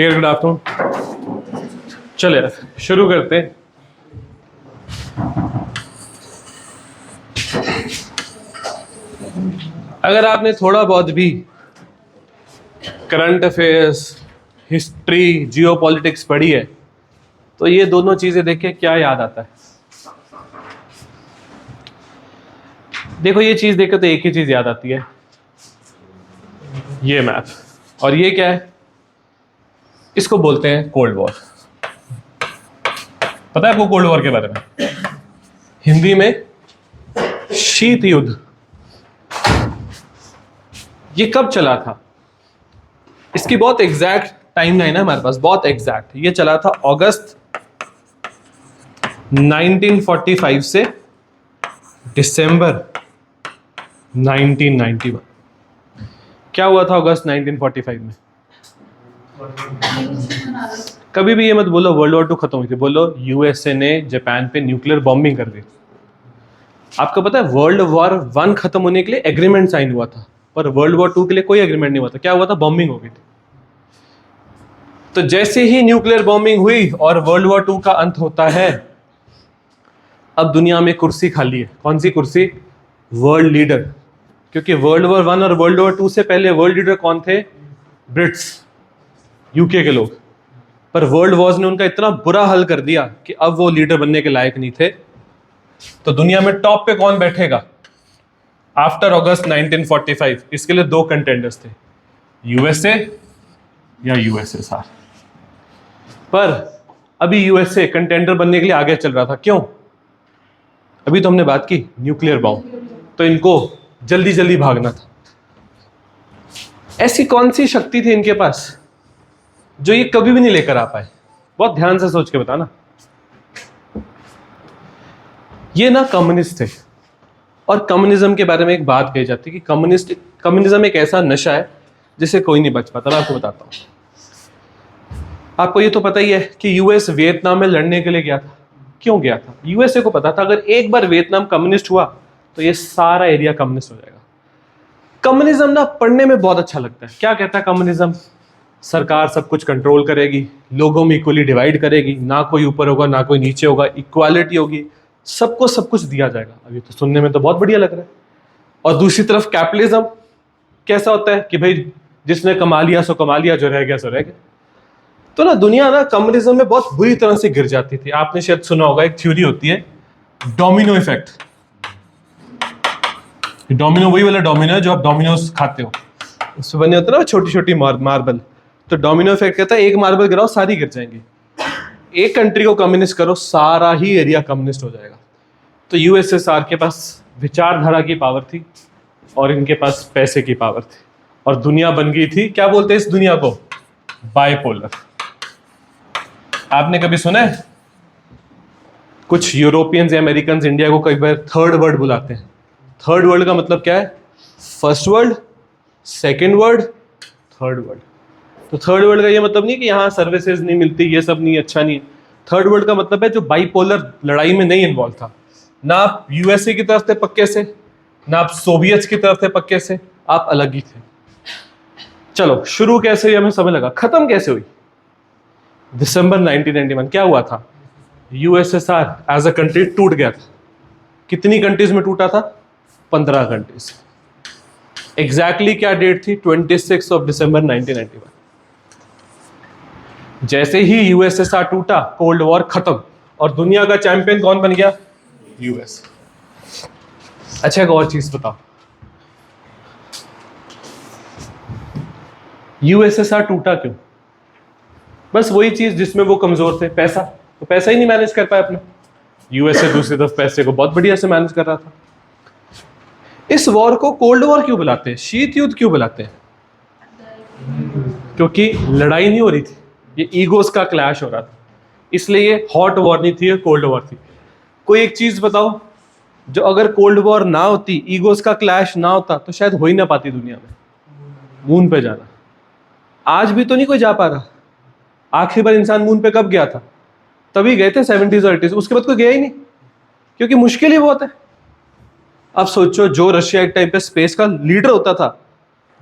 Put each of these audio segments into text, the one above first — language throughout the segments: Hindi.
ठीक है, गुड आफ्टरनून। चले यार शुरू करते हैं। अगर आपने थोड़ा बहुत भी करंट अफेयर्स, हिस्ट्री, जियोपॉलिटिक्स पढ़ी है तो ये दोनों चीजें देख के क्या याद आता है? देखो, ये चीज देख के तो एक ही चीज याद आती है, ये मैप। और ये क्या है? इसको बोलते हैं कोल्ड वॉर। पता है आपको कोल्ड वॉर के बारे में? हिंदी में शीत युद्ध। ये कब चला था? इसकी बहुत एग्जैक्ट टाइमलाइन है हमारे पास, बहुत एग्जैक्ट। ये चला था अगस्त 1945 से दिसंबर 1991। क्या हुआ था अगस्त 1945 में? कभी भी ये मत बोलो वर्ल्ड वॉर 2 खत्म हुई थी, बोलो यूएसए ने जापान पे न्यूक्लियर बॉम्बिंग कर दी। आपको पता है वर्ल्ड वॉर 1 खत्म होने के लिए एग्रीमेंट साइन हुआ था, पर वर्ल्ड वॉर 2 के लिए कोई एग्रीमेंट नहीं हुआ था। क्या हुआ था? बॉम्बिंग हो गई थी। तो जैसे ही न्यूक्लियर बॉम्बिंग हुई और वर्ल्ड वॉर 2 का अंत होता है, अब दुनिया में कुर्सी खाली है। कौन सी कुर्सी? World leader. क्योंकि वर्ल्ड वॉर 1 और वर्ल्ड वॉर 2 से पहले वर्ल्ड लीडर कौन थे? ब्रिट्स, यूके के लोग। पर वर्ल्ड वॉर्स ने उनका इतना बुरा हाल कर दिया कि अब वो लीडर बनने के लायक नहीं थे। तो दुनिया में टॉप पे कौन बैठेगा आफ्टर अगस्त 1945? इसके लिए 2 कंटेंडर्स थे, यूएसए या यूएसएसआर। पर अभी यूएसए कंटेंडर बनने के लिए आगे चल रहा था। क्यों? अभी तो हमने बात की न्यूक्लियर बॉम्ब, तो इनको जल्दी जल्दी भागना था। ऐसी कौन सी शक्ति थी इनके पास जो ये कभी भी नहीं लेकर आ पाए? बहुत ध्यान से सोच के बताना। ये ना कम्युनिस्ट थे, और कम्युनिज्म के बारे में एक बात कही जाती है कि कम्युनिज्म एक ऐसा नशा है जिसे कोई नहीं बच पाता। मैं आपको बताता हूं। आपको ये तो पता ही है कि यूएस वियतनाम में लड़ने के लिए गया था। क्यों गया था? यूएसए को पता था अगर एक बार वियतनाम कम्युनिस्ट हुआ तो ये सारा एरिया कम्युनिस्ट हो जाएगा। कम्युनिज्म ना पढ़ने में बहुत अच्छा लगता है। क्या कहता है कम्युनिज्म? सरकार सब कुछ कंट्रोल करेगी, लोगों में इक्वली डिवाइड करेगी, ना कोई ऊपर होगा ना कोई नीचे होगा, इक्वालिटी होगी, सबको सब कुछ दिया जाएगा। अभी तो सुनने में तो बहुत बढ़िया लग रहा है। और दूसरी तरफ कैपिटलिज्म कैसा होता है कि भाई जिसने कमा लिया सो कमा लिया, जो रह गया सो रह गया। तो ना दुनिया ना कम्युनिज्म में बहुत बुरी तरह से गिर जाती थी। आपने शायद सुना होगा, एक थ्योरी होती है डोमिनो इफेक्ट। डोमिनो वही वाला डोमिनो है जो आप डोमिनोज खाते हो, उसमें बने होते हैं ना छोटी छोटी मार्बल। तो डोमिनो इफेक्ट कहता है एक मार्बल गिराओ सारी गिर जाएंगी। एक कंट्री को कम्युनिस्ट करो, सारा ही एरिया कम्युनिस्ट हो जाएगा। तो यूएसएसआर के पास विचारधारा की पावर थी और इनके पास पैसे की पावर थी, और दुनिया बन गई थी, क्या बोलते हैं इस दुनिया को? बाइपोलर। आपने कभी सुना है कुछ यूरोपियंस या अमेरिकन इंडिया को कई बार थर्ड वर्ल्ड बुलाते हैं? थर्ड वर्ल्ड का मतलब क्या है? First world, second world, third world. तो थर्ड वर्ल्ड का ये मतलब नहीं कि यहाँ सर्विसेज नहीं मिलती, ये सब नहीं, अच्छा नहीं है। थर्ड वर्ल्ड का मतलब है जो बाइपोलर लड़ाई में नहीं इन्वॉल्व था। ना आप यूएसए की तरफ थे पक्के से, ना आप सोवियत की तरफ थे पक्के से, आप अलग ही थे। चलो शुरू कैसे हुई हमें समझ लगा, खत्म कैसे हुई? दिसंबर 1991। क्या हुआ था? यूएसएसआर एज अ कंट्री टूट गया था। कितनी कंट्रीज में टूटा था? 15 कंट्रीज। एग्जैक्टली क्या डेट थी? 26 ऑफ दिसंबर 1991। जैसे ही यूएसएसआर टूटा, कोल्ड वॉर खत्म, और दुनिया का चैंपियन कौन बन गया? यूएस। अच्छा एक और चीज बताओ, यूएसएसआर टूटा क्यों? बस वही चीज जिसमें वो कमजोर थे, पैसा। तो पैसा ही नहीं मैनेज कर पाया अपना। यूएसए दूसरी तरफ पैसे को बहुत बढ़िया से मैनेज कर रहा था। इस वॉर को कोल्ड वॉर क्यों बुलाते हैं, शीत युद्ध क्यों बुलाते हैं? क्योंकि लड़ाई नहीं हो रही थी, ये ईगोस का क्लैश हो रहा था। इसलिए ये हॉट वॉर नहीं थी, ये कोल्ड वॉर थी। कोई एक चीज बताओ जो अगर कोल्ड वॉर ना होती, ईगोस का क्लैश ना होता, तो शायद हो ही ना पाती दुनिया में। मून पे जाना आज भी तो नहीं कोई जा पा रहा। आखिरी बार इंसान मून पे कब गया था? तभी गए थे 70s और 80s, उसके बाद कोई गया ही नहीं, क्योंकि मुश्किल ही बहुत है। अब सोचो, जो रशिया एक टाइम पे स्पेस का लीडर होता था,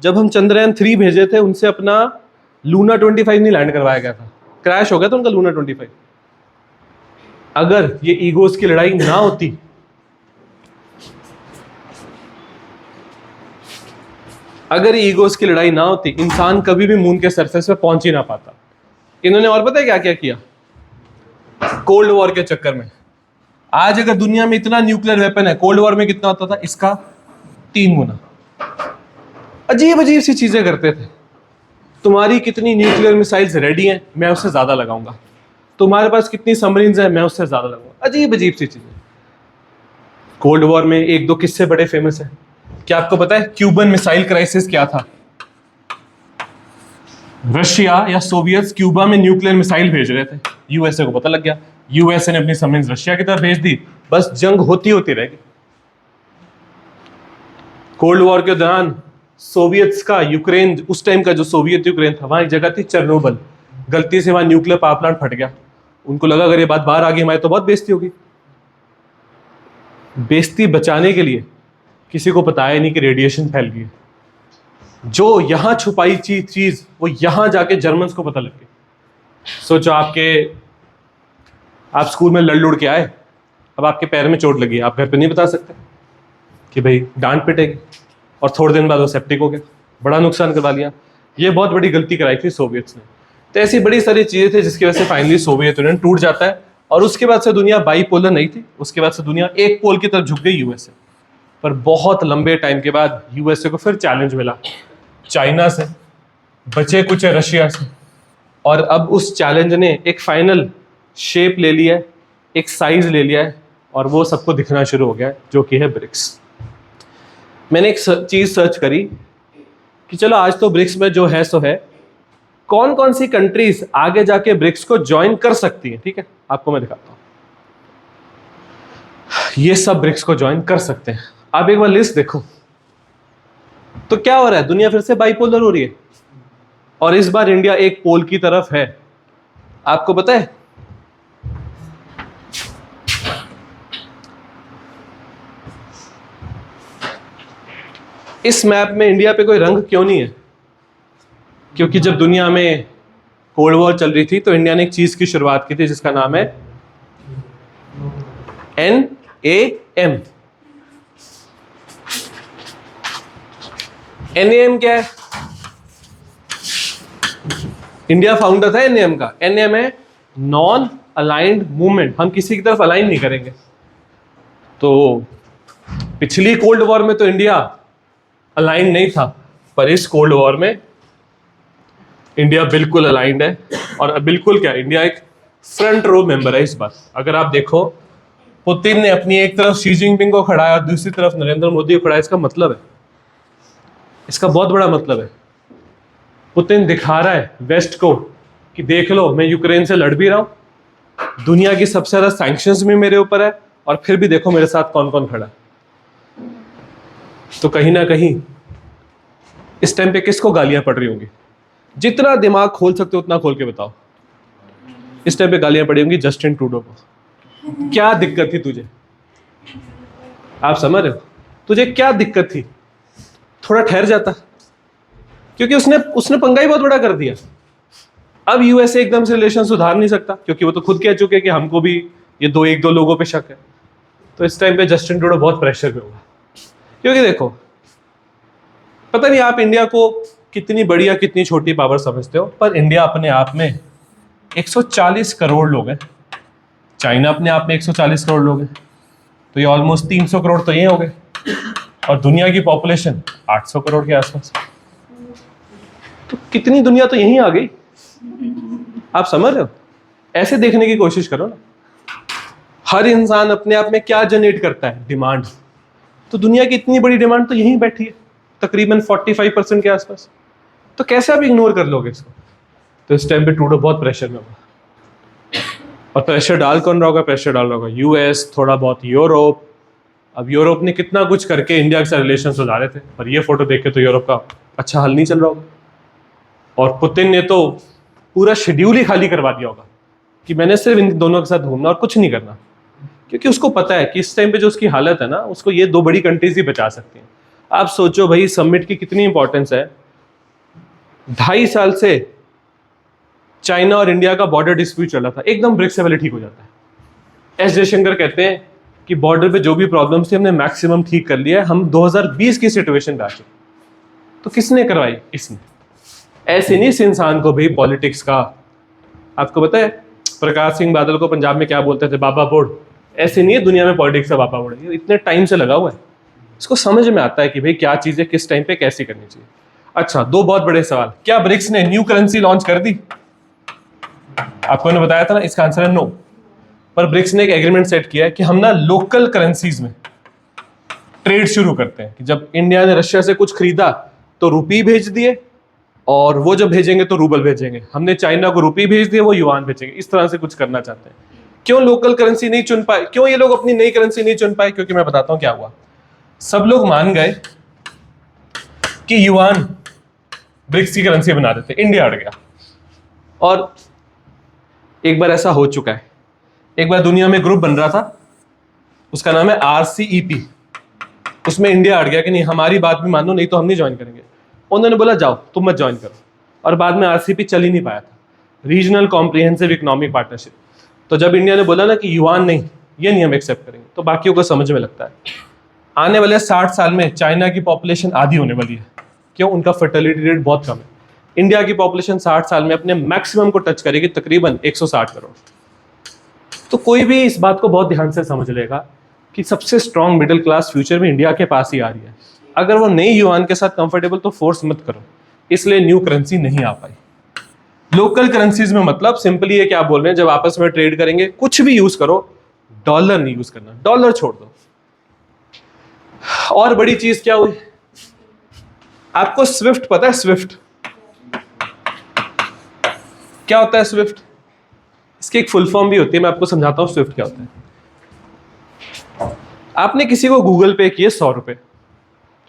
जब हम चंद्रयान 3 भेजे थे, उनसे अपना लूना 25 नहीं लैंड करवाया गया था, क्रैश हो गया था उनका लूना 25। अगर ये ईगोस की लड़ाई ना होती, अगर ईगोस की लड़ाई ना होती, इंसान कभी भी मून के सरफेस पे पहुंच ही ना पाता। इन्होंने और पता है क्या क्या किया कोल्ड वॉर के चक्कर में। आज अगर दुनिया में इतना न्यूक्लियर वेपन है, कोल्ड वॉर में कितना होता था? इसका 3 गुना। अजीब अजीब सी चीजें करते थे। तुम्हारी कितनी न्यूक्लियर मिसाइल्स रेडी हैं, मैं उससे ज्यादा लगाऊंगा। तुम्हारे पास कितनी सबमरीन्स हैं, मैं उससे ज्यादा लगाऊंगा। अजीब अजीब सी चीजें। कोल्ड वॉर में एक दो किस्से बड़े फेमस हैं। क्या आपको पता है क्यूबन मिसाइल क्राइसिस क्या था? रशिया या सोवियत क्यूबा में न्यूक्लियर मिसाइल भेज रहे थे, यूएसए को पता लग गया, यूएसए ने अपनी सबमरीन रशिया की तरफ भेज दी, बस जंग होती होती रह गई। कोल्ड वॉर के दौरान सोवियत्स का यूक्रेन, उस टाइम का जो सोवियत यूक्रेन था, वहां एक जगह थी चेरनोबिल, गलती से वहां न्यूक्लियर पावर प्लांट फट गया। उनको लगा अगर ये बात बाहर आ गई हमारी तो बहुत बेइज्जती होगी। बेइज्जती बचाने के लिए किसी को पता है नहीं कि रेडिएशन फैल गई है। जो यहां छुपाई चीज वो यहां जाके जर्मन्स को पता लग गई। सोचो आप स्कूल में लड़ लुड़ के आए, अब आपके पैर में चोट लगी, आप घर पे नहीं बता सकते कि भाई डांट पिटेगी, और थोड़े दिन बाद वो सेप्टिक हो गया, बड़ा नुकसान करवा लिया। ये बहुत बड़ी गलती कराई थी सोवियत्स ने। तो ऐसी बड़ी सारी चीजें थी जिसकी वजह से फाइनली सोवियत यूनियन टूट जाता है, और उसके बाद से दुनिया बाईपोलर नहीं थी, उसके बाद से दुनिया एक पोल की तरफ झुक गई, यूएसए। पर बहुत लंबे टाइम के बाद यूएसए को फिर चैलेंज मिला चाइना से, बचे कुछ रशिया से, और अब उस चैलेंज ने एक फाइनल शेप ले लिया है, एक साइज ले लिया है, और वो सबको दिखना शुरू हो गया है, जो कि है ब्रिक्स। मैंने एक चीज सर्च करी कि चलो आज तो ब्रिक्स में जो है सो है, कौन कौन सी कंट्रीज आगे जाके ब्रिक्स को ज्वाइन कर सकती है। ठीक है, आपको मैं दिखाता हूं। ये सब ब्रिक्स को ज्वाइन कर सकते हैं। आप एक बार लिस्ट देखो तो क्या हो रहा है, दुनिया फिर से बाइपोलर हो रही है, और इस बार इंडिया एक पोल की तरफ है। आपको पता है इस मैप में इंडिया पे कोई रंग क्यों नहीं है? क्योंकि जब दुनिया में कोल्ड वॉर चल रही थी तो इंडिया ने एक चीज की शुरुआत की थी जिसका नाम है NAM। NAM क्या है? इंडिया फाउंडर था NAM का। NAM है नॉन अलाइंड मूवमेंट, हम किसी की तरफ अलाइन नहीं करेंगे। तो पिछली कोल्ड वॉर में तो इंडिया अलाइंड नहीं था, पर इस कोल्ड वॉर में इंडिया बिल्कुल अलाइंड है। और बिल्कुल क्या, इंडिया एक फ्रंट रो मेंबर है इस बार। अगर आप देखो, पुतिन ने अपनी एक तरफ शी जिनपिंग को खड़ा और दूसरी तरफ नरेंद्र मोदी को खड़ा। इसका मतलब है, इसका बहुत बड़ा मतलब है, पुतिन दिखा रहा है वेस्ट को कि देख लो मैं यूक्रेन से लड़ भी रहा हूं, दुनिया की सबसे ज्यादा सैंक्शंस भी मेरे ऊपर है, और फिर भी देखो मेरे साथ कौन कौन खड़ा है। तो कहीं ना कहीं इस टाइम पे किसको गालियां पड़ रही होंगी? जितना दिमाग खोल सकते हो उतना खोल के बताओ। इस टाइम पे गालियां पड़ी होंगी जस्टिन ट्रूडो को। क्या दिक्कत थी तुझे? आप समझ रहे हो? तुझे क्या दिक्कत थी? थोड़ा ठहर जाता, क्योंकि उसने पंगा ही बहुत बड़ा कर दिया। अब यूएसए एकदम से रिलेशन सुधार नहीं सकता, क्योंकि वो तो खुद कह चुके कि हमको भी ये एक दो लोगों पे शक है। तो इस टाइम पे जस्टिन ट्रूडो बहुत प्रेशर में होगा, क्योंकि देखो, पता नहीं आप इंडिया को कितनी बड़ी या कितनी छोटी पावर समझते हो, पर इंडिया अपने आप में 140 करोड़ लोग हैं, चाइना अपने आप में 140 करोड़ लोग हैं, तो ये ऑलमोस्ट 300 करोड़ तो ये हो गए, और दुनिया की पॉपुलेशन 800 करोड़ के आसपास। तो कितनी दुनिया तो यहीं आ गई। आप समझ रहे हो? ऐसे देखने की कोशिश करो ना। हर इंसान अपने आप में क्या जनरेट करता है? डिमांड। तो दुनिया की इतनी बड़ी डिमांड तो यहीं बैठी है, तकरीबन 45% के आसपास। तो कैसे आप इग्नोर कर लोगे इसको? तो इस टाइम पे ट्रूडो बहुत प्रेशर में होगा, और प्रेशर डाल कौन रहा होगा? प्रेशर डाल रहा होगा यूएस, थोड़ा बहुत यूरोप। अब यूरोप ने कितना कुछ करके इंडिया के साथ रिलेशन सुधारे थे, पर ये फोटो देख के तो यूरोप का अच्छा हाल नहीं चल रहा होगा। और पुतिन ने तो पूरा शेड्यूल ही खाली करवा दिया होगा कि मैंने सिर्फ इन दोनों के साथ घूमना और कुछ नहीं करना, क्योंकि उसको पता है कि इस टाइम पे जो उसकी हालत है ना, उसको ये दो बड़ी कंट्रीज ही बचा सकती हैं। आप सोचो भाई, समिट की कितनी इंपॉर्टेंस है। 2.5 साल से चाइना और इंडिया का बॉर्डर डिस्प्यूट चल रहा था, एकदम ब्रिक्स से पहले ठीक हो जाता है। एस जयशंकर कहते हैं कि बॉर्डर पे जो भी प्रॉब्लम थी हमने मैक्सिमम ठीक कर लिया है, हम 2020 की सिचुएशन पे आ चुके। तो किसने करवाई? इसने। ऐसे नहीं इस इंसान को भाई पॉलिटिक्स का, आपको पता है प्रकाश सिंह बादल को पंजाब में क्या बोलते थे? बाबा बोर्ड। ऐसे नहीं है दुनिया में पॉलिटिक्स का बाबा बोर्ड, ये इतने टाइम से लगा हुआ है, इसको समझ में आता है कि भाई क्या चीजें किस टाइम पे कैसी करनी चाहिए। अच्छा, दो बहुत बड़े सवाल, क्या ब्रिक्स ने न्यू करेंसी लॉन्च कर दी? आपको मैंने बताया था ना, इसका आंसर है नो। पर ब्रिक्स ने एक एग्रीमेंट सेट किया है कि हम ना लोकल करेंसीज में ट्रेड शुरू करते हैं, कि जब इंडिया ने रशिया से कुछ खरीदा तो रुपी भेज दिए, और वो जब भेजेंगे तो रूबल भेजेंगे। हमने चाइना को रुपी भेज दिए, वो युआन भेजेंगे। इस तरह से कुछ करना चाहते हैं। क्यों लोकल करेंसी नहीं चुन पाए? क्यों ये लोग अपनी नई करेंसी नहीं चुन पाए? क्योंकि मैं बताता हूं क्या हुआ। सब लोग मान गए कि युआन ब्रिक्स की करेंसी बना देते, इंडिया अड़ गया। और एक बार ऐसा हो चुका है, एक बार दुनिया में ग्रुप बन रहा था, उसका नाम है RCEP। उसमें इंडिया अड़ गया कि नहीं हमारी बात भी मानो, नहीं तो हम नहीं ज्वाइन करेंगे। उन्होंने बोला जाओ तुम मत ज्वाइन करो, और बाद में RCEP चल ही नहीं पाया था, रीजनल कॉम्प्रिहेंसिव इकोनॉमिक पार्टनरशिप। तो जब इंडिया ने बोला ना कि युआन नहीं, ये नहीं हम एक्सेप्ट करेंगे, तो बाकियों को समझ में लगता है आने वाले 60 साल में चाइना की पॉपुलेशन आधी होने वाली है। क्यों? उनका फर्टिलिटी रेट बहुत कम है। इंडिया की पॉपुलेशन 60 साल में अपने मैक्सिमम को टच करेगी, तकरीबन 160 करोड़। तो कोई भी इस बात को बहुत ध्यान से समझ लेगा कि सबसे स्ट्रॉन्ग मिडिल क्लास फ्यूचर में इंडिया के पास ही आ रही है। अगर वो नई युआन के साथ कंफर्टेबल, तो फोर्स मत करो। इसलिए न्यू करेंसी नहीं आ पाई। लोकल करेंसीज में मतलब सिंपली ये क्या बोल रहे हैं, जब आपस में ट्रेड करेंगे कुछ भी यूज करो, डॉलर नहीं यूज करना, डॉलर छोड़ दो। और बड़ी चीज क्या हुई, आपको स्विफ्ट पता है? स्विफ्ट क्या होता है? स्विफ्ट, इसकी एक फुल फॉर्म भी होती है, मैं आपको समझाता हूं स्विफ्ट क्या होता है। आपने किसी को गूगल पे किए 100 रुपए,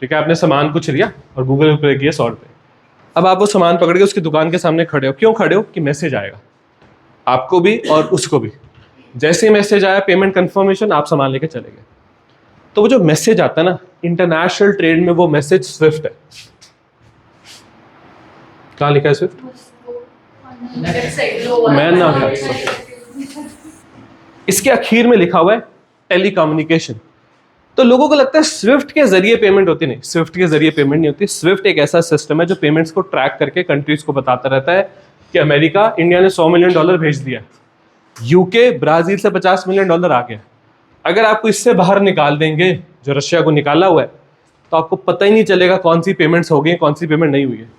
ठीक है, आपने सामान कुछ लिया और गूगल पे किए 100 रुपए। अब आप वो सामान पकड़ के उसकी दुकान के सामने खड़े हो। क्यों खड़े हो? कि मैसेज आएगा आपको भी और उसको भी। जैसे ही मैसेज आया, पेमेंट कंफर्मेशन, आप सामान लेके चले गए। तो वो जो मैसेज आता है ना, इंटरनेशनल ट्रेड में वो मैसेज स्विफ्ट है। कहाँ लिखा है स्विफ्ट? मैं ना, इसके आखिर में लिखा हुआ है टेलीकम्युनिकेशन। तो लोगों को लगता है स्विफ्ट के जरिए पेमेंट होती, नहीं, स्विफ्ट के जरिए पेमेंट नहीं होती। स्विफ्ट एक ऐसा सिस्टम है जो पेमेंट्स को ट्रैक करके कंट्रीज को बताता रहता है कि अमेरिका, इंडिया ने $100 मिलियन भेज दिया, यूके, ब्राजील से $50 मिलियन आ गया। अगर आपको इससे बाहर निकाल देंगे जो रशिया को निकाला हुआ है, तो आपको पता ही नहीं चलेगा कौन सी पेमेंट्स हो गई, कौन सी पेमेंट नहीं हुई है।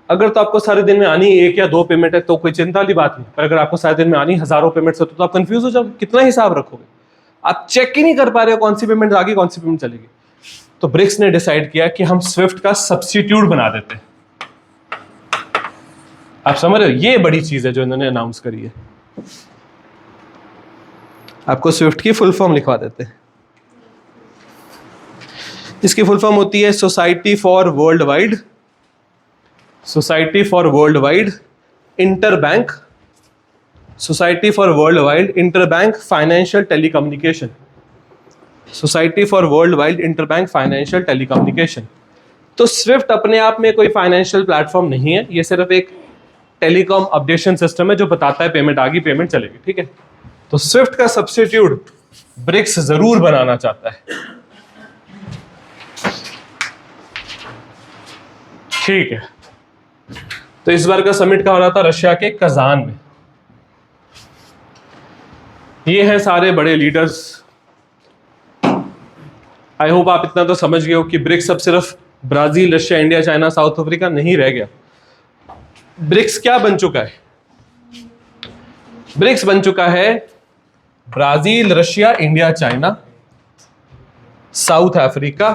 अगर तो आपको सारे दिन में आनी 1 या 2 पेमेंट है तो कोई चिंता वाली बात नहीं, पर अगर आपको सारे दिन में आनी हजारों पेमेंट्स हो तो आप कंफ्यूज हो जाओगे, कितना हिसाब रखोगे? आप चेक ही नहीं कर पा रहे हो कौन सी पेमेंट आगे, कौन सी पेमेंट चलेगी। तो ब्रिक्स ने डिसाइड किया कि हम स्विफ्ट का सब्स्टिट्यूट बना देते हैं। आप समझ रहे हो? ये बड़ी चीज है जो इन्होंने अनाउंस करी है। आपको स्विफ्ट की फुल फॉर्म लिखवा देते हैं। इसकी फुल फॉर्म होती है society for world wide, society for world wide interbank, society for world wide interbank financial telecommunication, society for world wide interbank financial telecommunication. तो स्विफ्ट अपने आप में कोई फाइनेंशियल प्लेटफॉर्म नहीं है, ये सिर्फ एक टेलीकॉम अपडेशन सिस्टम है जो बताता है पेमेंट आ गई, पेमेंट चलेगी, ठीक है। तो स्विफ्ट का सब्स्टिट्यूट ब्रिक्स जरूर बनाना चाहता है, ठीक है। तो इस बार का समिट का हो रहा था रशिया के कजान में। ये हैं सारे बड़े लीडर्स। आई होप आप इतना तो समझ गए हो कि ब्रिक्स अब सिर्फ Brazil, Russia, India, China, south Africa नहीं रह गया। ब्रिक्स क्या बन चुका है? ब्रिक्स बन चुका है Brazil, Russia, India, China, south Africa,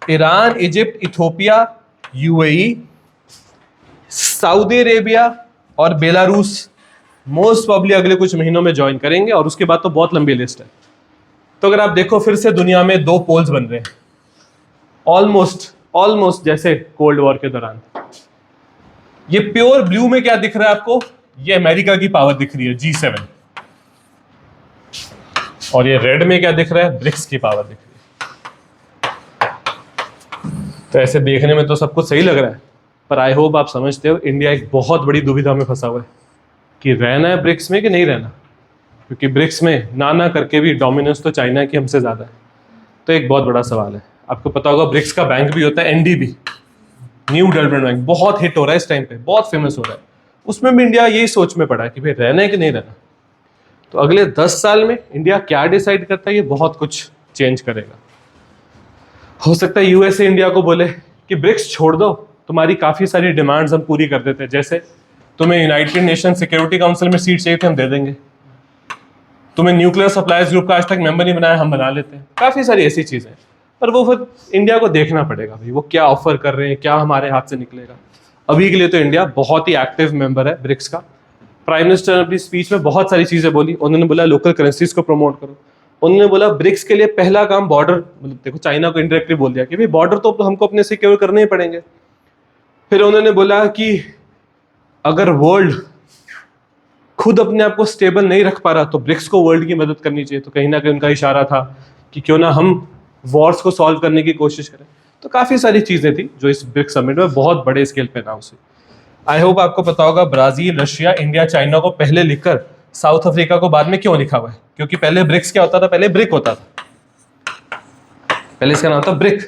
Iran, Egypt, Ethiopia, UAE, Saudi Arabia और बेलारूस मोस्ट प्रॉब्ली अगले कुछ महीनों में ज्वाइन करेंगे, और उसके बाद तो बहुत लंबी लिस्ट है। तो अगर आप देखो फिर से दुनिया में 2 पोल्स बन रहे हैं, ऑलमोस्ट जैसे कोल्ड वॉर के दौरान। ये प्योर ब्लू में क्या दिख रहा है आपको? ये अमेरिका की पावर दिख रही है, G7, और ये रेड में क्या दिख रहा है? ब्रिक्स की पावर दिख रही है। तो ऐसे देखने में तो सब कुछ सही लग रहा है, पर आई होप आप समझते हो इंडिया एक बहुत बड़ी दुविधा में फंसा हुआ है। कि रहना है ब्रिक्स में कि नहीं रहना, क्योंकि ब्रिक्स में ना करके भी डोमिनेंस तो चाइना की हमसे ज़्यादा है। तो एक बहुत बड़ा सवाल है। आपको पता होगा ब्रिक्स का बैंक भी होता है एनडीबी, न्यू डेवलपमेंट बैंक, बहुत हिट हो रहा है इस टाइम पे, बहुत फेमस हो रहा है। उसमें भी इंडिया यही सोच में पड़ा है कि भाई रहना है कि नहीं रहना। तो अगले 10 साल में इंडिया क्या डिसाइड करता है, ये बहुत कुछ चेंज करेगा। हो सकता है यूएसए इंडिया को बोले कि ब्रिक्स छोड़ दो, तुम्हारी काफी सारी डिमांड्स हम पूरी कर देते हैं, जैसे तुम्हें यूनाइटेड नेशन सिक्योरिटी काउंसिल में सीट चाहिए थे, हम दे देंगे। तुम्हें न्यूक्लियर सप्लायर्स ग्रुप का आज तक मेंबर नहीं बनाया, हम बना लेते हैं। काफी सारी ऐसी चीजें, पर वो फिर इंडिया को देखना पड़ेगा भाई वो क्या ऑफर कर रहे हैं, क्या हमारे हाथ से निकलेगा। अभी के लिए तो इंडिया बहुत ही एक्टिव मेंबर है ब्रिक्स का। प्राइम मिनिस्टर ने अपनी स्पीच में बहुत सारी चीजें बोली। उन्होंने बोला लोकल करेंसीज को प्रमोट करो। उन्होंने बोला ब्रिक्स के लिए पहला काम बॉर्डर, मतलब देखो चाइना को इंडायरेक्टली बोल दिया कि भाई बॉर्डर तो हमको अपने सिक्योर करने ही पड़ेंगे। फिर उन्होंने बोला कि अगर वर्ल्ड खुद अपने आप को स्टेबल नहीं रख पा रहा तो ब्रिक्स को वर्ल्ड की मदद करनी चाहिए। तो कहीं ना कहीं उनका इशारा था कि क्यों ना हम वॉर्स को सॉल्व करने की कोशिश करें। तो काफी सारी चीजें थी जो इस ब्रिक्स समिट में बहुत बड़े स्केल पे अनाउंस हुई। आई होप आपको पता होगा ब्राजील, रशिया, इंडिया, चाइना को पहले लिखकर साउथ अफ्रीका को बाद में क्यों लिखा हुआ है, क्योंकि पहले ब्रिक्स क्या होता था, पहले ब्रिक होता था, पहले इसका नाम था ब्रिक।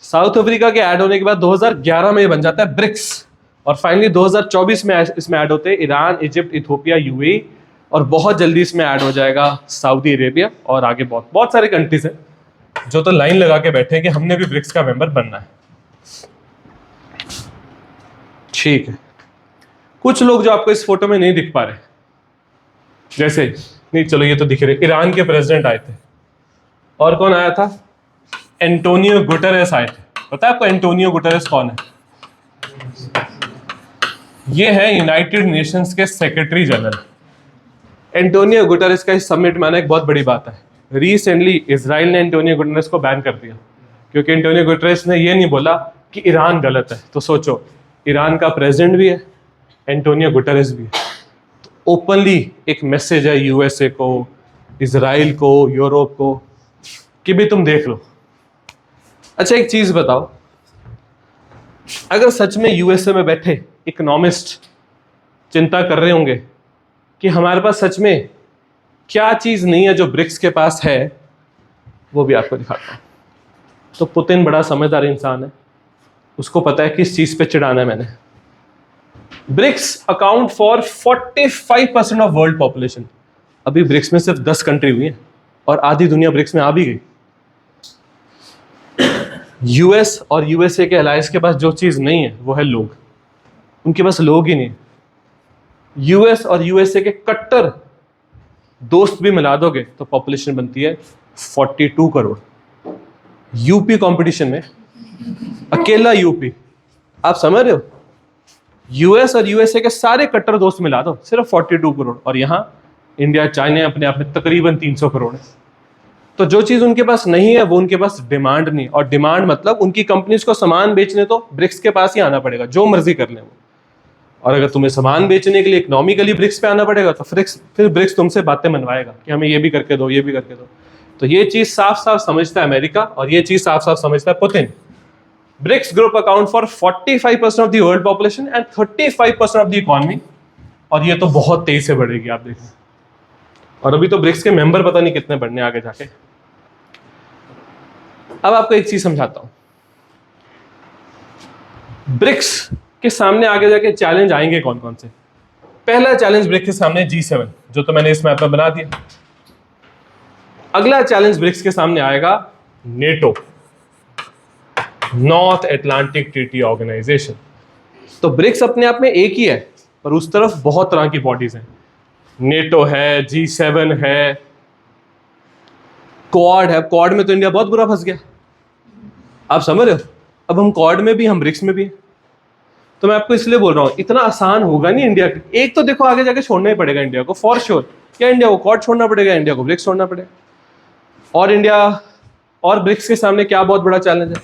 साउथ अफ्रीका के ऐड होने के बाद 2011 में ये बन जाता है ब्रिक्स, और फाइनली 2024 में इसमें ऐड होते हैं ईरान, इजिप्ट, इथियोपिया, यूएई, और बहुत जल्दी इसमें ऐड हो जाएगा सऊदी अरेबिया, और आगे बहुत बहुत सारे कंट्रीज हैं जो तो लाइन लगा के बैठे हैं कि हमने भी ब्रिक्स का मेंबर बनना है। ठीक है, कुछ लोग जो आपको इस फोटो में नहीं दिख पा रहे, जैसे नहीं चलो ये तो दिख रहे, ईरान के प्रेसिडेंट आए थे, और कौन आया था, एंटोनियो गुटेरेस आए थे। पता है आपको एंटोनियो गुटेरेस कौन है? ये है यूनाइटेड नेशंस के सेक्रेटरी जनरल। एंटोनियो गुटेरेस का इस समिट में आना एक बहुत बड़ी बात है। रिसेंटली इजराइल ने एंटोनियो गुटेरेस को बैन कर दिया, क्योंकि एंटोनियो गुटेरेस ने ये नहीं बोला कि ईरान गलत है। तो सोचो, ईरान का प्रेसिडेंट भी है, एंटोनियो गुटेरेस भी है। तो ओपनली एक मैसेज है यूएसए को, इजराइल को, यूरोप को कि भी तुम देख लो। अच्छा एक चीज बताओ, अगर सच में यूएसए में बैठे इकोनॉमिस्ट चिंता कर रहे होंगे कि हमारे पास सच में क्या चीज नहीं है जो ब्रिक्स के पास है, वो भी आपको दिखाता हूं। तो पुतिन बड़ा समझदार इंसान है, उसको पता है किस चीज पे चिढ़ाना है मैंने। BRICS account for 45% of world population. अभी ब्रिक्स में सिर्फ 10 कंट्री हुई है और आधी दुनिया ब्रिक्स में आ भी गई। यूएस और यूएसए के अलायंस के पास जो चीज नहीं है वो है लोग। उनके पास लोग ही नहीं। यूएस और यूएसए के कट्टर दोस्त भी मिला दोगे तो पॉपुलेशन बनती है 42 करोड़। यूपी कंपटीशन में अकेला यूपी, आप समझ रहे हो, यूएस और यूएसए के सारे कट्टर दोस्त मिला दो सिर्फ 42 करोड़, और यहां इंडिया, चाइना अपने आप में तकरीबन 300 करोड़ है। तो जो चीज उनके पास नहीं है वो उनके पास डिमांड नहीं, और डिमांड मतलब उनकी कंपनीज को सामान बेचने तो ब्रिक्स के पास ही आना पड़ेगा, जो मर्जी कर ले वो। और अगर तुम्हें सामान बेचने के लिए इकोनॉमिकली ब्रिक्स पे आना पड़ेगा तो फिर ब्रिक्स तुमसे बातें मनवाएगा कि हमें ये भी करके दो, ये भी करके दो। तो ये चीज साफ साफ समझता है अमेरिका, और ये चीज साफ साफ समझता है Putin. BRICS group account for 45% of the world population and 35% of the economy, और ये तो बहुत तेजी से बढ़ेगी, आप देखिए। और अभी तो ब्रिक्स के मेंबर पता नहीं कितने बढ़ने आगे जाके। अब आपको एक चीज समझाता हूं, ब्रिक्स के सामने आगे जाके चैलेंज आएंगे कौन कौन से। पहला चैलेंज ब्रिक्स के सामने G7, जो तो मैंने इस मैप में बना दिया। अगला चैलेंज ब्रिक्स के सामने आएगा NATO, North Atlantic Treaty Organization. तो ब्रिक्स अपने आप में एक ही है, पर उस तरफ बहुत तरह की बॉडीज हैं। नेटो है, G7 है, क्वाड है। क्वाड में तो इंडिया बहुत बुरा फंस गया, आप समझ रहे हो। अब हम क्वाड में भी, हम ब्रिक्स में भी। तो मैं आपको इसलिए बोल रहा हूं, इतना आसान होगा नहीं इंडिया। एक तो देखो आगे जाके छोड़ना ही पड़ेगा इंडिया को, फॉर श्योर। क्या इंडिया को क्वाड छोड़ना पड़ेगा, इंडिया को ब्रिक्स छोड़ना पड़ेगा। और इंडिया और ब्रिक्स के सामने क्या बहुत बड़ा चैलेंज है,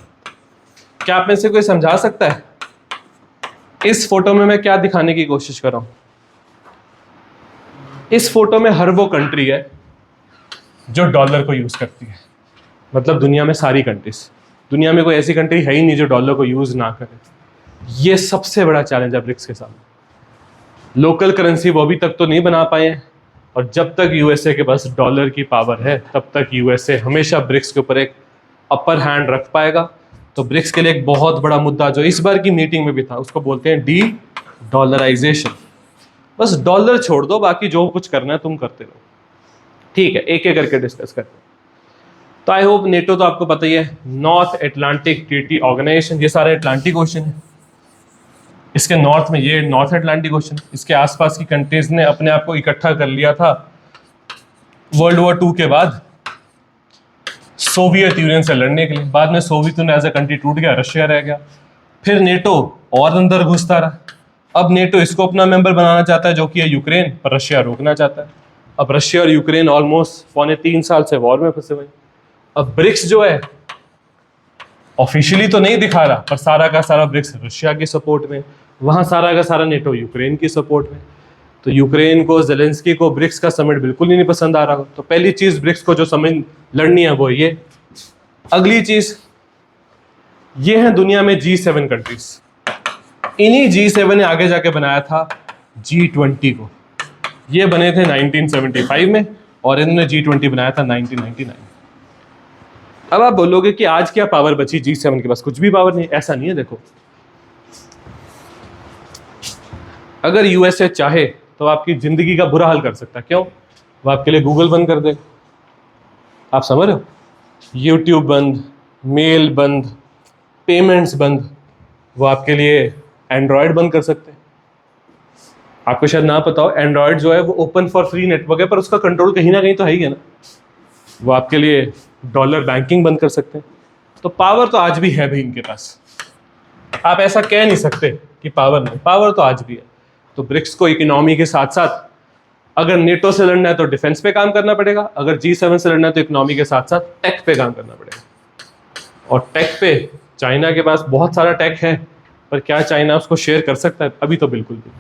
क्या आप में से कोई समझा सकता है? इस फोटो में मैं क्या दिखाने की कोशिश कर रहा हूं? इस फोटो में हर वो कंट्री है जो डॉलर को यूज करती है, मतलब दुनिया में सारी कंट्रीज। दुनिया में कोई ऐसी कंट्री है ही नहीं जो डॉलर को यूज ना करे। ये सबसे बड़ा चैलेंज है ब्रिक्स के सामने। लोकल करेंसी वो अभी तक तो नहीं बना पाए हैं, और जब तक यूएसए के पास डॉलर की पावर है तब तक यूएसए हमेशा ब्रिक्स के ऊपर एक अपर हैंड रख पाएगा। तो ब्रिक्स के लिए एक बहुत बड़ा मुद्दा जो इस बार की मीटिंग में भी था, उसको बोलते हैं डी डॉलराइजेशन। बस डॉलर छोड़ दो, बाकी जो कुछ करना है तुम करते रहो। ठीक है, एक एक करके डिस्कस करते हैं। तो आई होप नेटो तो आपको पता ही है, नॉर्थ अटलांटिक ट्रीटी ऑर्गेनाइजेशन, ये सारे अटलांटिक ओशन है। इसके नॉर्थ में ये नॉर्थ अटलांटिक ओशन, इसके आसपास की कंट्रीज ने अपने आप को इकट्ठा कर लिया था वर्ल्ड वॉर 2 के बाद सोवियत यूनियन से लड़ने के लिए। बाद में Soviet Union as a country टूट गया, रशिया रह गया। फिर नेटो और अंदर घुसता रहा। अब नेटो इसको अपना मेंबर बनाना चाहता है जो कि है यूक्रेन, पर रशिया रोकना चाहता है। अब रशिया और यूक्रेन ऑलमोस्ट 3.25 साल से वॉर में फंसे हुए। अब ब्रिक्स जो है ऑफिशियली तो नहीं दिखा रहा, पर सारा का सारा ब्रिक्स रशिया की सपोर्ट में, वहां सारा का सारा नेटो यूक्रेन की सपोर्ट में। तो यूक्रेन को, जेलेंस्की को ब्रिक्स का समिट बिल्कुल ही नहीं पसंद आ रहा। तो पहली चीज ब्रिक्स को जो समिट लड़नी है वो ये। अगली चीज ये है दुनिया में G7 कंट्रीज। इन्हीं G7 ने आगे जाके बनाया था G20 को। ये बने थे 1975 में और इन्होंने G20 बनाया था 1999। अब आप बोलोगे कि आज क्या पावर बची G7 के पास? कुछ भी पावर नहीं। ऐसा नहीं है। देखो, अगर यूएसए चाहे तो आपकी जिंदगी का बुरा हाल कर सकता है। क्यों? वो आपके लिए गूगल बंद कर दे। आप समझ रहे हो? यूट्यूब बंद, मेल बंद, पेमेंट्स बंद। वो आपके लिए एंड्रॉयड बंद कर सकते हैं। आपको शायद ना पता हो, एंड्रॉयड जो है वो ओपन फॉर फ्री नेटवर्क है, पर उसका कंट्रोल कहीं ना कहीं तो है ही है ना। वो आपके लिए डॉलर बैंकिंग बंद कर सकते हैं। तो पावर तो आज भी है भाई इनके पास। आप ऐसा कह नहीं सकते कि पावर नहीं, पावर तो आज भी है। तो ब्रिक्स को इकोनॉमी के साथ साथ, अगर नेटो से लड़ना है तो डिफेंस पे काम करना पड़ेगा, अगर G7 से लड़ना है तो इकोनॉमी के साथ साथ टेक पे काम करना पड़ेगा। और टेक पे चाइना के पास बहुत सारा टेक है, पर क्या चाइना उसको शेयर कर सकता है? अभी तो बिल्कुल भी।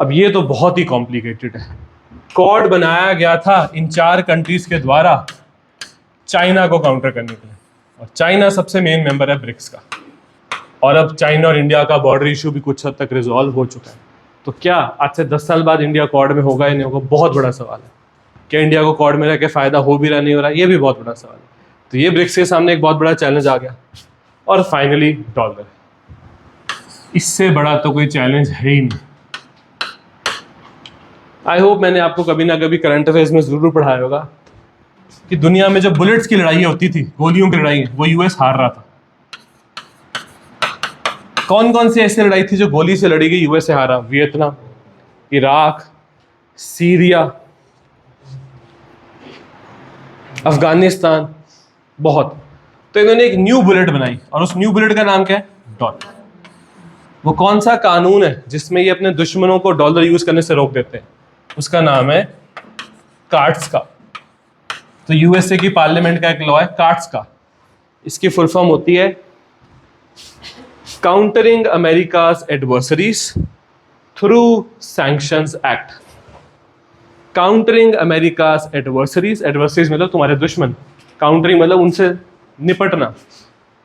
अब ये तो बहुत ही कॉम्प्लिकेटेड है। कॉड बनाया गया था इन 4 कंट्रीज के द्वारा चाइना को काउंटर करने के लिए, और चाइना सबसे मेन मेंबर है ब्रिक्स का। और अब चाइना और इंडिया का बॉर्डर इशू भी कुछ हद तक रिजॉल्व हो चुका है। तो क्या आज से 10 साल बाद इंडिया कॉड में होगा या नहीं होगा? बहुत बड़ा सवाल है। क्या इंडिया को कॉड में रह के फायदा हो भी रहा, नहीं हो रहा? ये भी बहुत बड़ा सवाल है। तो ये ब्रिक्स के सामने एक बहुत बड़ा चैलेंज आ गया। और फाइनली डॉलर। इससे बड़ा तो कोई चैलेंज है ही नहीं। आई होप मैंने आपको कभी ना कभी करंट अफेयर्स में जरूर पढ़ाया होगा कि दुनिया में जब बुलेट्स की लड़ाई होती थी, गोलियों की लड़ाई, वो यूएस हार रहा था। कौन कौन सी ऐसी लड़ाई थी जो गोली से लड़ी गई, यूएस से हारा? वियतनाम, इराक, सीरिया, अफगानिस्तान, बहुत। तो इन्होंने एक न्यू बुलेट बनाई, और उस न्यू बुलेट का नाम क्या है? डॉलर। वो कौन सा कानून है जिसमें ये अपने दुश्मनों को डॉलर यूज करने से रोक देते हैं? उसका नाम है कार्ट्स का। तो यूएसए की पार्लियामेंट का एक लॉ है कार्ट्स का। इसकी फुल फॉर्म होती है countering America's adversaries through sanctions act. Countering America's adversaries, adversaries मतलब तुम्हारे दुश्मन, काउंटरिंग मतलब उनसे निपटना।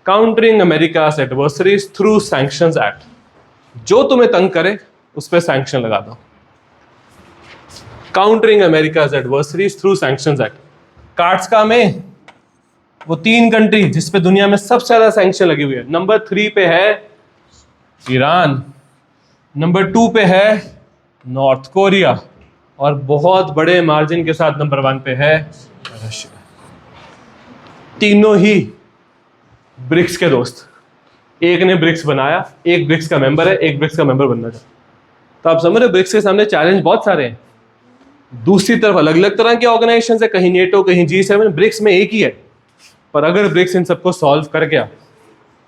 Countering America's adversaries through sanctions act, जो तुम्हें तंग करे उस पर सैंक्शन लगा दो। Countering America's adversaries through sanctions act. Cards का में वो 3 कंट्री जिस पे दुनिया में सबसे ज्यादा सैंक्शन लगी हुई है। नंबर 3 पे है ईरान, नंबर 2 पे है नॉर्थ कोरिया, और बहुत बड़े मार्जिन के साथ नंबर 1 पे है रशिया। तीनों ही ब्रिक्स के दोस्त। एक ने ब्रिक्स बनाया, एक ब्रिक्स का मेंबर है, एक ब्रिक्स का मेंबर बनना चाहता। तो आप समझ रहे, ब्रिक्स के सामने चैलेंज बहुत सारे हैं। दूसरी तरफ अलग अलग तरह के ऑर्गेनाइजेशन है, कहीं नेटो, कहीं G7, ब्रिक्स में एक ही है। पर अगर ब्रिक्स इन सबको सॉल्व कर गया,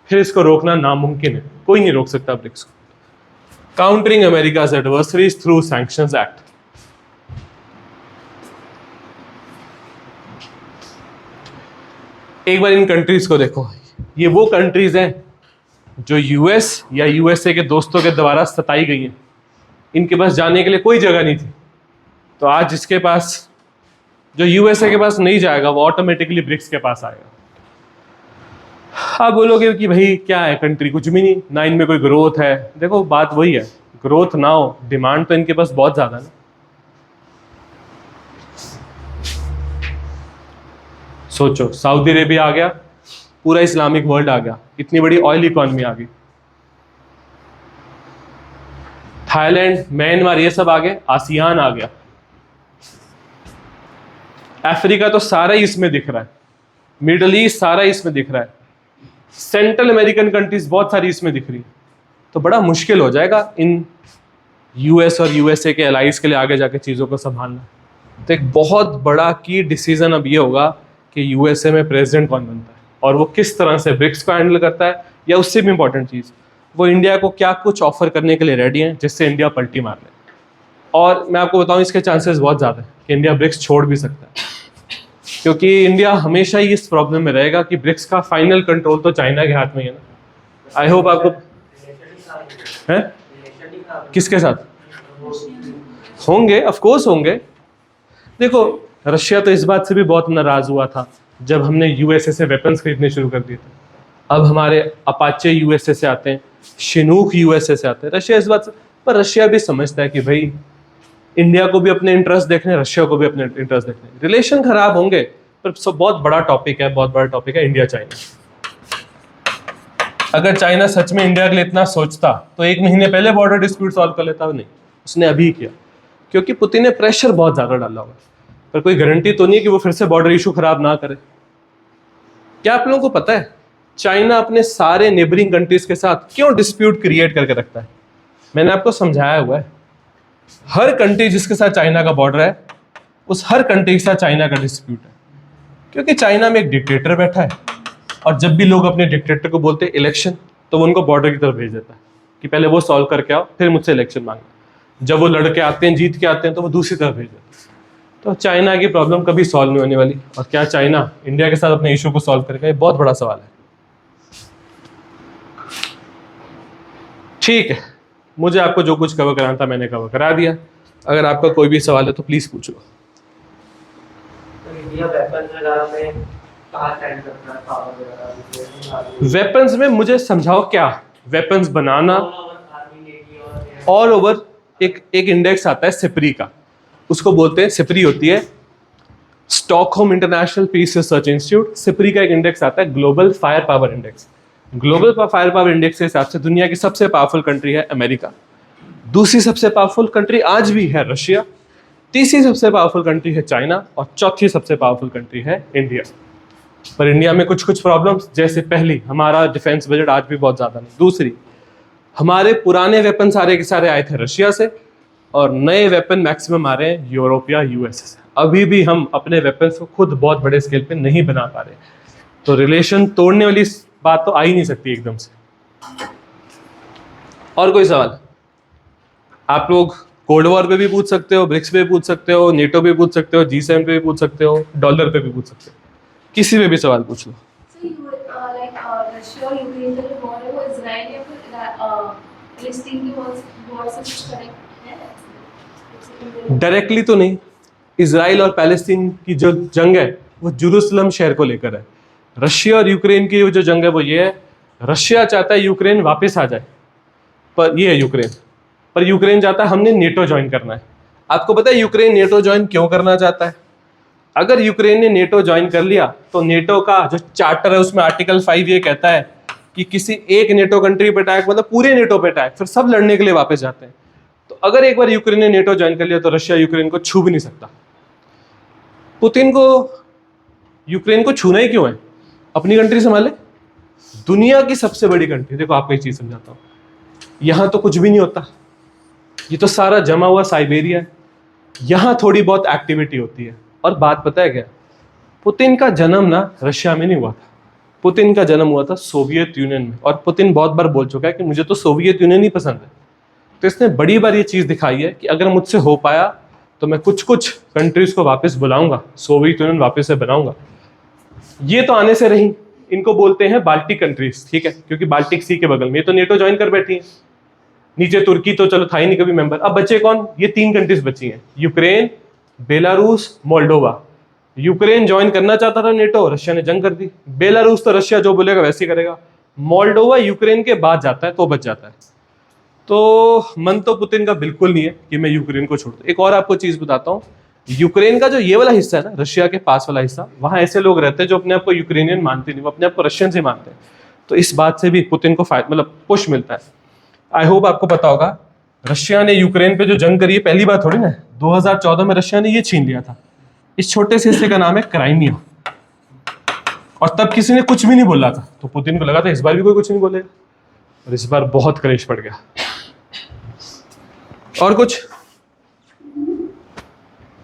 फिर इसको रोकना नामुमकिन है। कोई नहीं रोक सकता ब्रिक्स को। Countering America's adversaries through sanctions act. एक बार इन कंट्रीज को देखो। ये वो कंट्रीज हैं जो यूएस या यूएसए के दोस्तों के द्वारा सताई गई हैं। इनके पास जाने के लिए कोई जगह नहीं थी। तो आज जिसके पास, जो यूएसए के पास नहीं जाएगा, वो ऑटोमेटिकली ब्रिक्स के पास आएगा। आप बोलोगे कि भाई क्या है कंट्री? कुछ भी नहीं, ना इनमें कोई ग्रोथ है। देखो बात वही है, ग्रोथ ना हो, डिमांड तो इनके पास बहुत ज्यादा ना। सोचो, सऊदी अरेबिया आ गया, पूरा इस्लामिक वर्ल्ड आ गया, इतनी बड़ी ऑयल इकॉनमी आ गई। थाईलैंड, म्यांमार, ये सब आ गए, आसियान आ गया। अफ्रीका तो सारा ही इसमें दिख रहा है, मिडल ईस्ट सारा ही इसमें दिख रहा है, सेंट्रल अमेरिकन कंट्रीज बहुत सारी इसमें दिख रही है। तो बड़ा मुश्किल हो जाएगा इन यूएस और यूएसए के एलाइज के लिए आगे जाके चीज़ों को संभालना। तो एक बहुत बड़ा की डिसीजन अब ये होगा कि यूएसए में प्रेसिडेंट कौन बनता है और वो किस तरह से ब्रिक्स को हैंडल करता है, या उससे भी इंपॉर्टेंट चीज़, वो इंडिया को क्या कुछ ऑफर करने के लिए रेडी हैं जिससे इंडिया पलटी मार ले। और मैं आपको बताऊं, इसके चांसेस बहुत ज़्यादा है कि इंडिया ब्रिक्स छोड़ भी सकता है, क्योंकि इंडिया हमेशा ही इस प्रॉब्लम में रहेगा कि ब्रिक्स का फाइनल कंट्रोल तो चाइना के हाथ में ही है ना। आई होप आपको है किसके साथ होंगे, ऑफ कोर्स होंगे। देखो, रशिया तो इस बात से भी बहुत नाराज हुआ था जब हमने यूएसए से वेपन्स खरीदने शुरू कर दिए थे। अब हमारे अपाचे यूएसए से आते हैं, शिनूक यूएसए से आते हैं, रशिया इस बात से। पर रशिया भी समझता है कि भाई इंडिया को भी अपने इंटरेस्ट देखने, रशिया को भी अपने इंटरेस्ट देखने, रिलेशन खराब होंगे। पर सब बहुत बड़ा टॉपिक है, बहुत बड़ा टॉपिक है इंडिया चाइना। अगर चाइना सच में इंडिया के लिए इतना सोचता तो 1 महीने पहले बॉर्डर डिस्प्यूट सॉल्व कर लेता। नहीं, उसने अभी किया क्योंकि पुतिन ने प्रेशर बहुत ज्यादा डाला हुआ। पर कोई गारंटी तो नहीं है कि वो फिर से बॉर्डर इशू खराब ना करे। क्या आप लोगों को पता है चाइना अपने सारे नेबरिंग कंट्रीज के साथ क्यों डिस्प्यूट क्रिएट करके रखता है? मैंने आपको समझाया हुआ है। हर कंट्री जिसके साथ चाइना का बॉर्डर है, उस हर कंट्री के साथ चाइना का डिस्प्यूट है, क्योंकि चाइना में एक डिक्टेटर बैठा है और जब भी लोग अपने डिक्टेटर को बोलते हैं इलेक्शन, तो वो उनको बॉर्डर की तरफ भेज देता है कि पहले वो सॉल्व करके आओ, फिर मुझसे इलेक्शन मांगो। जब वो लड़के आते हैं, जीत के आते हैं, तो वो दूसरी तरफ भेज देता है। तो चाइना की प्रॉब्लम कभी सॉल्व नहीं होने वाली। और क्या चाइना इंडिया के साथ अपने इशू को सॉल्व करेगा, ये बहुत बड़ा सवाल है। ठीक है, मुझे आपको जो कुछ कवर कराना था मैंने कवर करा दिया। अगर आपका कोई भी सवाल है तो प्लीज पूछ लो। वेपन्स में मुझे समझाओ, क्या वेपन्स बनाना ऑल ओवर। एक इंडेक्स आता है सिपरी का, उसको बोलते हैं, सिपरी होती है Stockholm International Peace Research Institute. SIPRI का एक इंडेक्स आता है global fire power index. Global fire power index के हिसाब से दुनिया की सबसे पावरफुल कंट्री है अमेरिका, दूसरी सबसे पावरफुल कंट्री आज भी है रशिया, तीसरी सबसे पावरफुल कंट्री है चाइना, और चौथी सबसे पावरफुल कंट्री है इंडिया। पर इंडिया में कुछ कुछ प्रॉब्लम्स, जैसे पहली, हमारा डिफेंस बजट आज भी बहुत ज़्यादा नहीं। दूसरी, हमारे पुराने वेपन सारे के सारे आए थे रशिया से, और नए वेपन मैक्सिमम आ रहे हैं यूरोप या यूएसए से। अभी भी हम अपने वेपन्स को खुद बहुत बड़े स्केल पे नहीं बना पा रहे। तो रिलेशन तोड़ने वाली बात तो आ ही नहीं सकती एकदम से। और कोई सवाल? आप लोग कोल्ड वॉर पे भी पूछ सकते हो, ब्रिक्स पे भी पूछ सकते हो, नेटो पे भी पूछ सकते हो, G7 पे भी पूछ सकते हो, डॉलर पे भी पूछ सकते हो, किसी पे भी सवाल पूछ लो। डायरेक्टली तो नहीं। इजराइल और पैलेस्टीन की जो जंग है वो जेरूसलम शहर को लेकर है। रशिया और यूक्रेन की जो जंग है वो ये है, रशिया चाहता है यूक्रेन वापस आ जाए, पर ये है यूक्रेन, पर यूक्रेन चाहता है हमने नेटो ज्वाइन करना है। आपको पता है यूक्रेन नेटो ज्वाइन क्यों करना चाहता है? अगर यूक्रेन ने नेटो ज्वाइन कर लिया तो नेटो का जो चार्टर है उसमें आर्टिकल 5 ये कहता है कि किसी एक नेटो कंट्री पे अटैक मतलब पूरे नेटो पे अटैक, फिर सब लड़ने के लिए वापस जाते हैं। तो अगर एक बार यूक्रेन ने नेटो ज्वाइन कर लिया तो रशिया यूक्रेन को छू भी नहीं सकता। पुतिन को यूक्रेन को छूना ही क्यों है? अपनी कंट्री संभाले, दुनिया की सबसे बड़ी कंट्री। देखो आपको एक चीज समझाता हूँ, यहां तो कुछ भी नहीं होता, ये तो सारा जमा हुआ साइबेरिया है, यहां थोड़ी बहुत एक्टिविटी होती है। और बात पता है क्या, पुतिन का जन्म ना रशिया में नहीं हुआ था, पुतिन का जन्म हुआ था सोवियत यूनियन में। और पुतिन बहुत बार बोल चुका है कि मुझे तो सोवियत यूनियन ही पसंद है। तो इसने बड़ी बार ये चीज दिखाई है कि अगर मुझसे हो पाया तो मैं कुछ कुछ कंट्रीज को वापस बुलाऊंगा, सोवियत यूनियन वापस से बनाऊंगा। ये तो आने से रही, इनको बोलते हैं बाल्टिक कंट्रीज, ठीक है, क्योंकि बाल्टिक सी के बगल में ये तो नेटो ज्वाइन कर बैठी है। नीचे तुर्की तो चलो था ही नहीं कभी मेंबर। अब बचे कौन? ये 3 कंट्रीज बची हैं, Ukraine, Belarus, Moldova. Ukraine join करना चाहता था नेटो, रशिया ने जंग कर दी। बेलारूस तो रशिया जो बोलेगा वैसे ही करेगा। मोल्डोवा यूक्रेन के बाद जाता है तो बच जाता है। तो मन तो पुतिन का बिल्कुल नहीं है कि मैं यूक्रेन को छोड़ दूं। एक और आपको चीज बताता हूँ, यूक्रेन का जो ये वाला हिस्सा है ना, रशिया के पास वाला हिस्सा, वहां ऐसे लोग रहते हैं जो अपने आप को यूक्रेनियन मानते नहीं, वो अपने आप को रशियन से मानते हैं। तो इस बात से भी पुतिन को मतलब पुश मिलता है। आई होप आपको पता होगा, रशिया ने यूक्रेन पे जो जंग करी है पहली बार थोड़ी ना, 2014 में रशिया ने ये छीन लिया था। इस छोटे से हिस्से का नाम है क्राइमिया, और तब किसी ने कुछ भी नहीं बोला था। तो पुतिन को लगा था इस बार भी कोई कुछ नहीं बोलेगा, और इस बार बहुत कलेश पड़ गया। और कुछ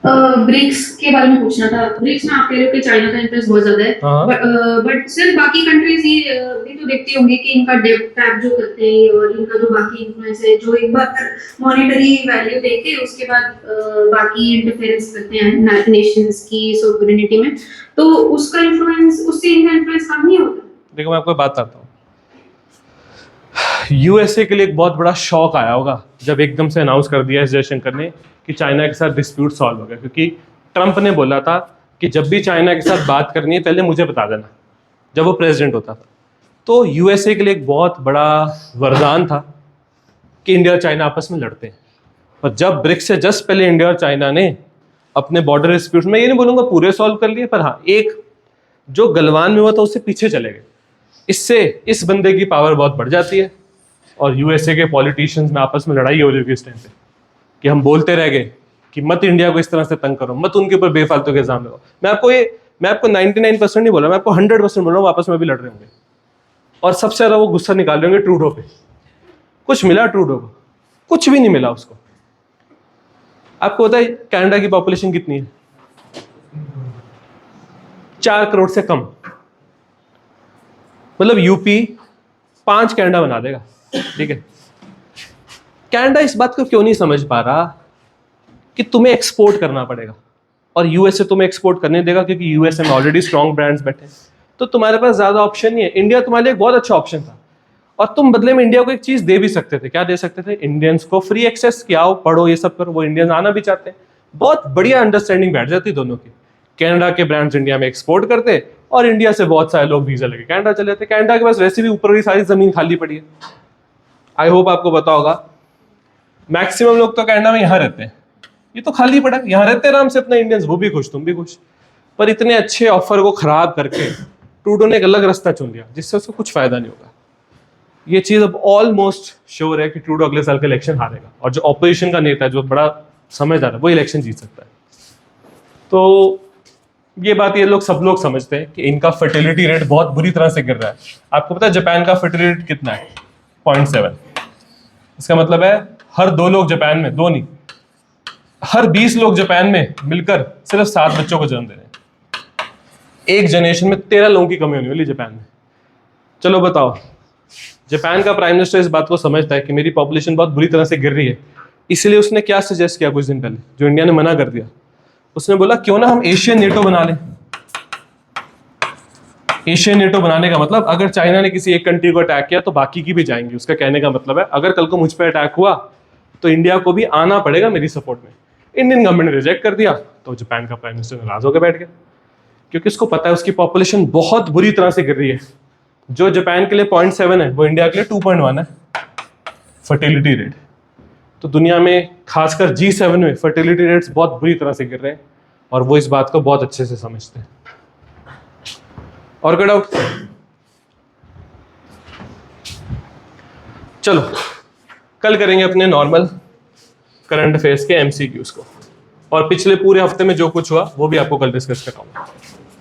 ब्रिक्स के बारे में पूछना था। ब्रिक्स में आप कह रहे हो कि चाइना का इंटरेस्ट बहुत ज्यादा है, बट सिर्फ बाकी कंट्रीज ये भी तो देखती होंगी कि इनका डेट टैप जो करते हैं और इनका जो बाकी इन्फ्लुएंस है, जो एक बार मॉनेटरी वैल्यू देके उसके बाद बाकी इंटरफेरेंस करते हैं नेशंस की सॉवरेनिटी में, तो उसका इन्फ्लुएंस, उससे इनका इन्फ्लुएंस कम नहीं होता? देखो मैं आपको बात बताता हूँ, यूएसए के लिए एक बहुत बड़ा शॉक आया होगा जब एकदम से अनाउंस कर दिया एस जयशंकर ने कि चाइना के साथ डिस्प्यूट सॉल्व हो गया, क्योंकि ट्रंप ने बोला था कि जब भी चाइना के साथ बात करनी है पहले मुझे बता देना, जब वो प्रेसिडेंट होता था। तो यूएसए के लिए एक बहुत बड़ा वरदान था कि इंडिया और चाइना आपस में लड़ते हैं। पर जब ब्रिक्स से जस्ट पहले इंडिया और चाइना ने अपने बॉर्डर डिस्प्यूट, मैं ये नहीं बोलूंगा पूरे सॉल्व कर लिए, पर हाँ एक जो गलवान में हुआ था उससे पीछे चले गए। इससे इस बंदे की पावर बहुत बढ़ जाती है, और यूएसए के पॉलिटिशियंस में आपस में लड़ाई हो रही होगी इस टाइम पे कि हम बोलते रह गए कि मत इंडिया को इस तरह से तंग करो, मत उनके ऊपर बेफालतू के इल्जाम लगाओ। मैं आपको 99% नहीं बोला, मैं आपको 100% बोल रहा हूँ, आपस में भी लड़ रहे होंगे। और सबसे ज्यादा वो गुस्सा निकाल रहे होंगे ट्रूडो पे। कुछ मिला ट्रूडो को? कुछ भी नहीं मिला उसको। आपको पता है कनाडा की पॉपुलेशन कितनी है? 4 करोड़ से कम। मतलब यूपी 5 कनाडा बना देगा, ठीक है। कनाडा इस बात को क्यों नहीं समझ पा रहा कि तुम्हें एक्सपोर्ट करना पड़ेगा, और यूएसए तुम्हें एक्सपोर्ट करने देगा, क्योंकि यूएसए में ऑलरेडी स्ट्रॉन्ग ब्रांड्स बैठे हैं, तो तुम्हारे पास ज्यादा ऑप्शन नहीं है। इंडिया तुम्हारे लिए एक बहुत अच्छा ऑप्शन था, और तुम बदले में इंडिया को एक चीज दे भी सकते थे। क्या दे सकते थे? इंडियंस को फ्री एक्सेस, कि आओ पढ़ो ये सब करो। वो इंडियंस आना भी चाहते हैं, बहुत बढ़िया अंडरस्टैंडिंग बैठ जाती दोनों की। कनाडा के ब्रांड्स इंडिया में एक्सपोर्ट करते, और इंडिया से बहुत सारे लोग वीजा लेके कनाडा चले जाते। कनाडा के पास वैसे भी ऊपर की सारी जमीन खाली पड़ी है। आई होप आपको पता होगा, मैक्सिमम लोग तो कनाडा में यहाँ रहते हैं, ये तो खाली पड़ा है, यहाँ रहते आराम से अपना इंडियंस, वो भी खुश तुम भी खुश। पर इतने अच्छे ऑफर को खराब करके ट्रूडो ने एक अलग रास्ता चुन लिया, जिससे उसको कुछ फायदा नहीं होगा। ये चीज अब ऑलमोस्ट श्योर है कि ट्रूडो अगले साल का इलेक्शन हारेगा, और जो ऑपोजिशन का नेता है, जो बड़ा समझदार है, वो इलेक्शन जीत सकता है। तो ये बात ये लोग सब लोग समझते हैं कि इनका फर्टिलिटी रेट बहुत बुरी तरह से गिर रहा है। आपको पता है जापान का फर्टिलिटी रेट कितना है? 0.7। इसका मतलब है हर 2 लोग जापान में, 2 नहीं, हर 20 लोग जापान में मिलकर सिर्फ 7 बच्चों को जन्म दे रहे हैं। एक जनरेशन में 13 लोगों की कमी होने वाली जापान में। चलो बताओ, जापान का प्राइम मिनिस्टर इस बात को समझता है कि मेरी पॉपुलेशन बहुत बुरी तरह से गिर रही है, इसलिए उसने क्या सजेस्ट किया कुछ दिन पहले, जो इंडिया ने मना कर दिया। उसने बोला क्यों ना हम एशियन नेटो बना लें। एशियन नेटो बनाने का मतलब, अगर चाइना ने किसी एक कंट्री को अटैक किया तो बाकी की भी जाएंगी। उसका कहने का मतलब है अगर कल को मुझ पर अटैक हुआ तो इंडिया को भी आना पड़ेगा मेरी सपोर्ट में। इंडियन गवर्नमेंट ने रिजेक्ट कर दिया, तो जापान का प्राइम मिनिस्टर नाराज होकर बैठ गया, क्योंकि उसको पता है उसकी पॉपुलेशन बहुत बुरी तरह से गिर रही है। जो जापान के लिए 0.7 है, वो इंडिया के लिए 2.1 है फर्टिलिटी रेट। तो दुनिया में खासकर G7 में फर्टिलिटी रेट्स बहुत बुरी तरह से गिर रहे हैं, और वो इस बात को बहुत अच्छे से समझते हैं। और कोई डाउट? चलो कल करेंगे अपने नॉर्मल करंट अफेयर्स के MCQs को, और पिछले पूरे हफ्ते में जो कुछ हुआ वो भी आपको कल डिस्कस कर रहा हूँ।